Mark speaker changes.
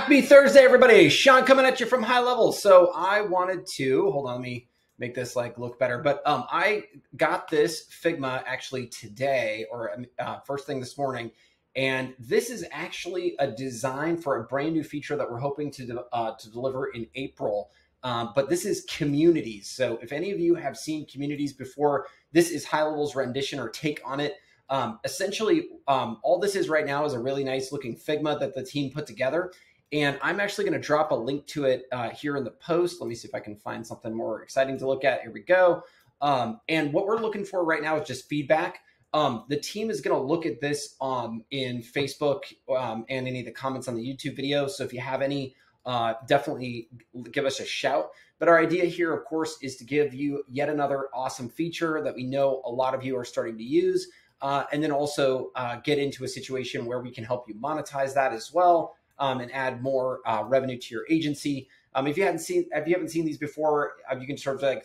Speaker 1: Happy Thursday, everybody. Sean coming at you from High Level. So I wanted to, hold on, let me make this look better. But I got this Figma actually today or first thing this morning. And this is actually a design for a brand new feature that we're hoping to deliver in April. But this is communities. So if any of you have seen communities before, this is High Level's rendition or take on it. Essentially, all this is right now is a really nice looking Figma that the team put together. And I'm actually going to drop a link to it here in the post. Let me see if I can find something more exciting to look at. Here we go. And what we're looking for right now is just feedback. The team is going to look at this in Facebook and any of the comments on the YouTube video. So if you have any, definitely give us a shout. But our idea here, of course, is to give you yet another awesome feature that we know a lot of you are starting to use. And then also get into a situation where we can help you monetize that as well and add more revenue to your agency. If you haven't seen these before, you can sort of